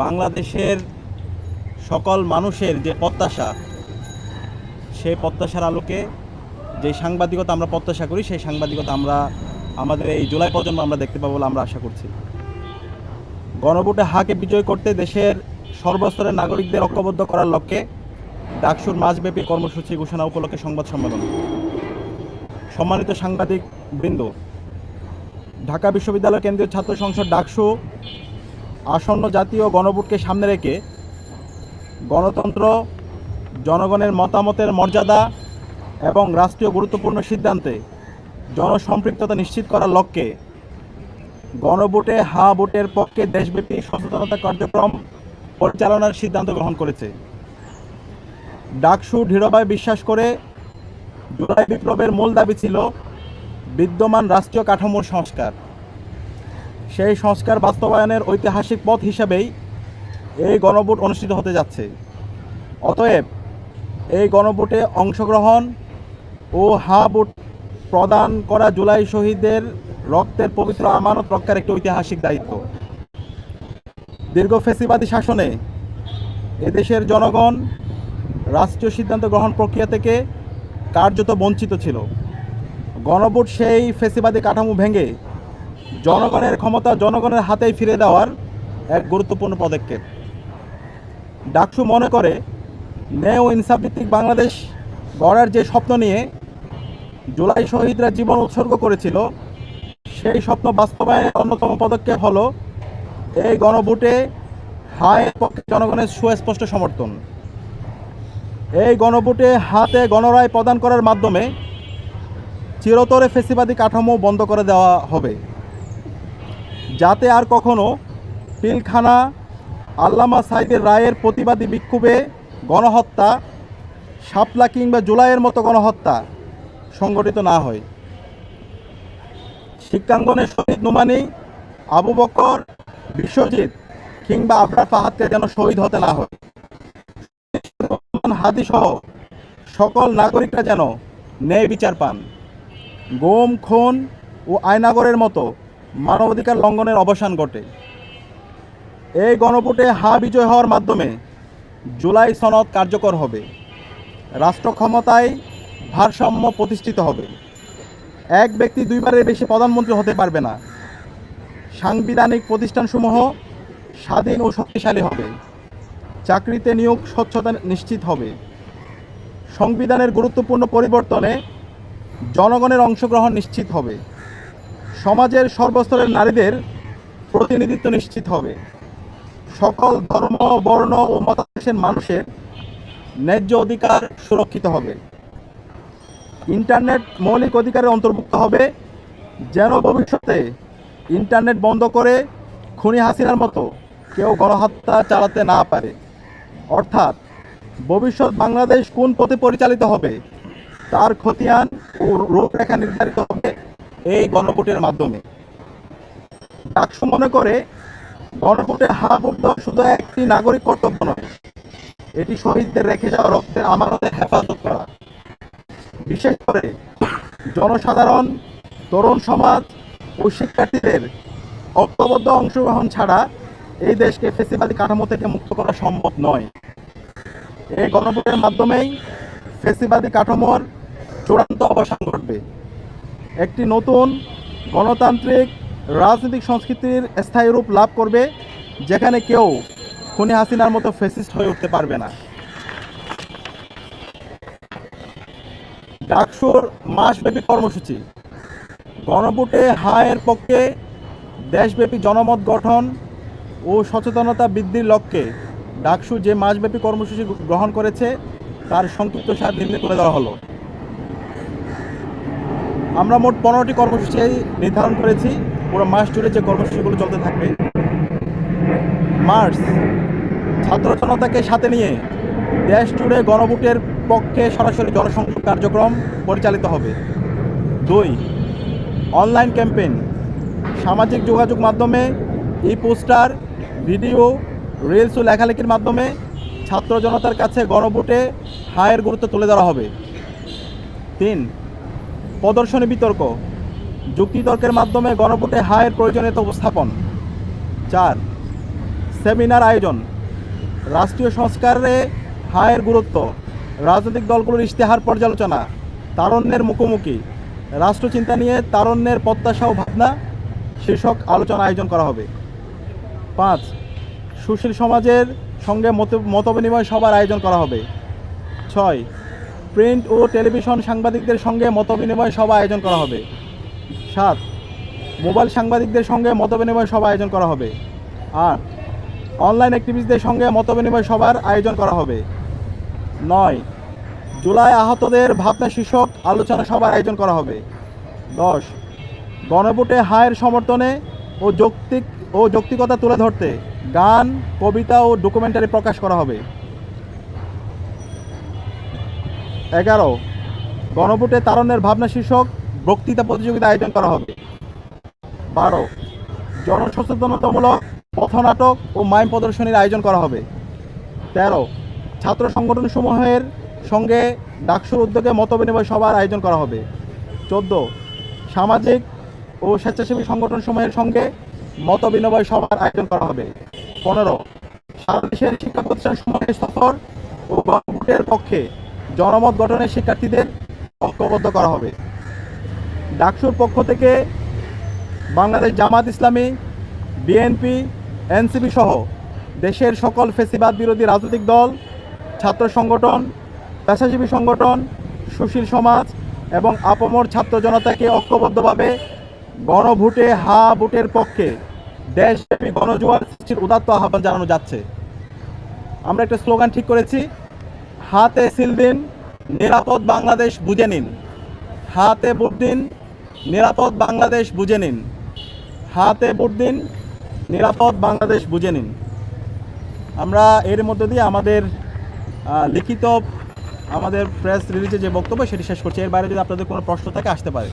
বাংলাদেশের সকল মানুষের যে প্রত্যাশা, সেই প্রত্যাশার আলোকে যে সাংবাদিকতা আমরা প্রত্যাশা করি, সেই সাংবাদিকতা আমরা আমাদের এই জুলাই প্রজন্ম আমরা দেখতে পাবো বলে আমরা আশা করছি। গণভোটে হাকে বিজয় করতে দেশের সর্বস্তরের নাগরিকদের ঐক্যবদ্ধ করার লক্ষ্যে ডাকসুর মাসব্যাপী কর্মসূচি ঘোষণা উপলক্ষে সংবাদ সম্মেলন। সম্মানিত সাংবাদিক বৃন্দ, ঢাকা বিশ্ববিদ্যালয় কেন্দ্রীয় ছাত্র সংসদ ডাকসু আসন্ন জাতীয় গণভোটকে সামনে রেখে গণতন্ত্র, জনগণের মতামতের মর্যাদা এবং রাষ্ট্রীয় গুরুত্বপূর্ণ সিদ্ধান্তে জনসম্পৃক্ততা নিশ্চিত করার লক্ষ্যে গণভোটে হ্যাঁ ভোটের পক্ষে দেশব্যাপী সচেতনতা কার্যক্রম পরিচালনার সিদ্ধান্ত গ্রহণ করেছে। ডাকসু দৃঢ়ভাবে বিশ্বাস করে জুলাই বিপ্লবের মূল দাবি ছিল বিদ্যমান রাষ্ট্রীয় কাঠামোর সংস্কার। সেই সংস্কার বাস্তবায়নের ঐতিহাসিক পথ হিসাবেই এই গণভোট অনুষ্ঠিত হতে যাচ্ছে। অতএব এই গণভোটে অংশগ্রহণ ও হ্যাঁ ভোট প্রদান করা জুলাই শহীদদের রক্তের পবিত্র আমানত রক্ষার একটি ঐতিহাসিক দায়িত্ব। দীর্ঘ ফ্যাসিবাদী শাসনে এদেশের জনগণ রাষ্ট্রীয় সিদ্ধান্ত গ্রহণ প্রক্রিয়া থেকে কার্যত বঞ্চিত ছিল। গণভোট সেই ফ্যাসিবাদী কাঠামো ভেঙে জনগণের ক্ষমতা জনগণের হাতেই ফিরে দেওয়ার এক গুরুত্বপূর্ণ পদক্ষেপ। ডাকসু মনে করে ন্যায় ও ইনসাফভিত্তিক বাংলাদেশ গড়ার যে স্বপ্ন নিয়ে জুলাই শহীদরা জীবন উৎসর্গ করেছিল, সেই স্বপ্ন বাস্তবায়নের অন্যতম পদক্ষেপ হলো এই গণভোটে হায়ের পক্ষে জনগণের সুস্পষ্ট সমর্থন। এই গণভোটে হাতে গণরায় প্রদান করার মাধ্যমে চিরতরে ফ্যাসিবাদী কাঠামো বন্ধ করে দেওয়া হবে, যাতে আর কখনো পিলখানা, আল্লামা সাঈদের রায়ের প্রতিবাদী বিক্ষোভে গণহত্যা, শাপলা কিংবা জুলাইয়ের মতো গণহত্যা সংগঠিত না হয়। শিক্ষাঙ্গনের শহীদ নোমানী, আবু বকর, বিশ্বজিৎ কিংবা আবরার ফাহাদকে যেন শহীদ হতে না হয়। হাদি সহ সকল নাগরিকরা যেন ন্যায় বিচার পান। গুম, খুন ও আয়নাগরের মতো মানবাধিকার লঙ্ঘনের অবসান ঘটে। এই গণভোটে হ্যাঁ বিজয় হওয়ার মাধ্যমে জুলাই সনদ কার্যকর হবে, রাষ্ট্র ক্ষমতায় ভারসাম্য প্রতিষ্ঠিত হবে, এক ব্যক্তি দুইবারের বেশি প্রধানমন্ত্রী হতে পারবে না, সাংবিধানিক প্রতিষ্ঠানসমূহ স্বাধীন ও শক্তিশালী হবে, চাকরিতে নিয়োগ স্বচ্ছতা নিশ্চিত হবে, সংবিধানের গুরুত্বপূর্ণ পরিবর্তনে জনগণের অংশগ্রহণ নিশ্চিত হবে, সমাজের সর্বস্তরের নারীদের প্রতিনিধিত্ব নিশ্চিত হবে, সকল ধর্ম, বর্ণ ও মতাদর্শের মানুষের ন্যায্য অধিকার সুরক্ষিত হবে, ইন্টারনেট মৌলিক অধিকারের অন্তর্ভুক্ত হবে, যেন ভবিষ্যতে ইন্টারনেট বন্ধ করে খুনি হাসিনার মতো কেউ গণহত্যা চালাতে না পারে। অর্থাৎ ভবিষ্যৎ বাংলাদেশ কোন পথে পরিচালিত হবে তার খতিয়ান ও রূপরেখা নির্ধারিত হবে এই গণভোটের মাধ্যমে। ডাকসু মনে করে গণভোটে হ্যাঁ ভোট দেওয়া শুধু একটি নাগরিক কর্তব্য নয়, এটি শহীদদের রেখে যাওয়া রক্তের আমানতের হেফাজত করা। বিশেষ করে জনসাধারণ, তরুণ সমাজ ও শিক্ষার্থীদের ঐক্যবদ্ধ অংশগ্রহণ ছাড়া এই দেশকে ফ্যাসিবাদী কাঠামো থেকে মুক্ত করা সম্ভব নয়। এই গণভোটের মাধ্যমেই ফ্যাসিবাদী কাঠামোর চূড়ান্ত অবসান ঘটবে, একটি নতুন গণতান্ত্রিক রাজনৈতিক সংস্কৃতির স্থায়ী রূপ লাভ করবে, যেখানে কেউ খুনি হাসিনার মতো ফ্যাসিস্ট হয়ে উঠতে পারবে না। ডাকসুর মাসব্যাপী কর্মসূচি গণভোটে হায়ের পক্ষে দেশব্যাপী জনমত গঠন ও সচেতনতা বৃদ্ধির লক্ষ্যে ডাকসু যে মাসব্যাপী কর্মসূচি গ্রহণ করেছে তার সংক্ষিপ্ত সার নিম্নে তুলে দেওয়া হলো। আমরা মোট 15টি কর্মসূচি নির্ধারণ করেছি। পুরো মাস জুড়ে যে কর্মসূচিগুলো চলতে থাকবে। মার্চ, ছাত্র জনতাকে সাথে নিয়ে দেশ জুড়ে গণভোটের পক্ষে সরাসরি জনসংযোগ কার্যক্রম পরিচালিত হবে। 2, অনলাইন ক্যাম্পেইন, সামাজিক যোগাযোগ মাধ্যমে পোস্টার, ভিডিও, রিলস ও লেখালেখির মাধ্যমে ছাত্র জনতার কাছে গণভোটে হায়ের গুরুত্ব তুলে ধরা হবে। 3, প্রদর্শনী বিতর্ক, যুক্তিতর্কের মাধ্যমে গণভোটে হায়ের প্রয়োজনীয়তা উপস্থাপন। 4, সেমিনার আয়োজন, রাষ্ট্রীয় সংস্কারে হায়ের গুরুত্ব, রাজনৈতিক দলগুলোর ইশতেহার পর্যালোচনা, তারুণ্যের মুখোমুখি, রাষ্ট্রচিন্তা নিয়ে তারুণ্যের প্রত্যাশা ও ভাবনা শীর্ষক আলোচনা আয়োজন করা হবে। 5. সুশীল সমাজের সঙ্গে মতবিনিময় সভার আয়োজন করা হবে। 6. প্রিন্ট ও টেলিভিশন সাংবাদিকদের সঙ্গে মতবিনিময় সভা আয়োজন করা হবে। 7. মোবাইল সাংবাদিকদের সঙ্গে মতবিনিময় সভা আয়োজন করা হবে। 8. অনলাইন অ্যাক্টিভিস্টদের সঙ্গে মতবিনিময় সভার আয়োজন করা হবে। 9. জুলাই আহতদের ভাবনা শীর্ষক আলোচনা সভার আয়োজন করা হবে। 10. গণভোটে হায়ের সমর্থনে ও যৌক্তিকতা তুলে ধরতে গান, কবিতা ও ডকুমেন্টারি প্রকাশ করা হবে। 11. গণভোটে তারুণ্যের ভাবনা শীর্ষক বক্তৃতা প্রতিযোগিতা আয়োজন করা হবে। 12. জনসচেতনতামূলক পথনাটক ও মাইম প্রদর্শনীর আয়োজন করা হবে। 13. ছাত্র সংগঠনসমূহের সঙ্গে ডাকসুর উদ্যোগে মতবিনিময় সভার আয়োজন করা হবে। 14. সামাজিক ও স্বেচ্ছাসেবী সংগঠনসমূহের সঙ্গে মতবিনিময় সভার আয়োজন করা হবে। 15. সারা দেশের শিক্ষা প্রতিষ্ঠানসমূহের সফর ও গণভোটের পক্ষে জনমত গঠনে শিক্ষার্থীদের ঐক্যবদ্ধ করা হবে। ডাকসুর পক্ষ থেকে বাংলাদেশ জামাত ইসলামী, বিএনপি, এনসিপি সহ দেশের সকল ফ্যাসিবাদ বিরোধী রাজনৈতিক দল, ছাত্র সংগঠন, পেশাজীবী সংগঠন, সুশীল সমাজ এবং আপামর ছাত্র জনতাকে ঐক্যবদ্ধভাবে গণভোটে হা ভোটের পক্ষে দেশব্যাপী গণজোয়ার সৃষ্টির উদাত্ত আহ্বান জানানো যাচ্ছে। আমরা একটা স্লোগান ঠিক করেছি, হাতে সিল দিন, নিরাপদ বাংলাদেশ বুঝে নিন। হাতে ভোট দিন, নিরাপদ বাংলাদেশ বুঝে নিন। হাতে ভোট দিন, নিরাপদ বাংলাদেশ বুঝে নিন। আমরা এর মধ্যে দিয়ে আমাদের লিখিত আমাদের প্রেস রিলিজে যে বক্তব্য সেটি শেষ করছি। এর বাইরে যদি আপনাদের কোনো প্রশ্ন থাকে আসতে পারে।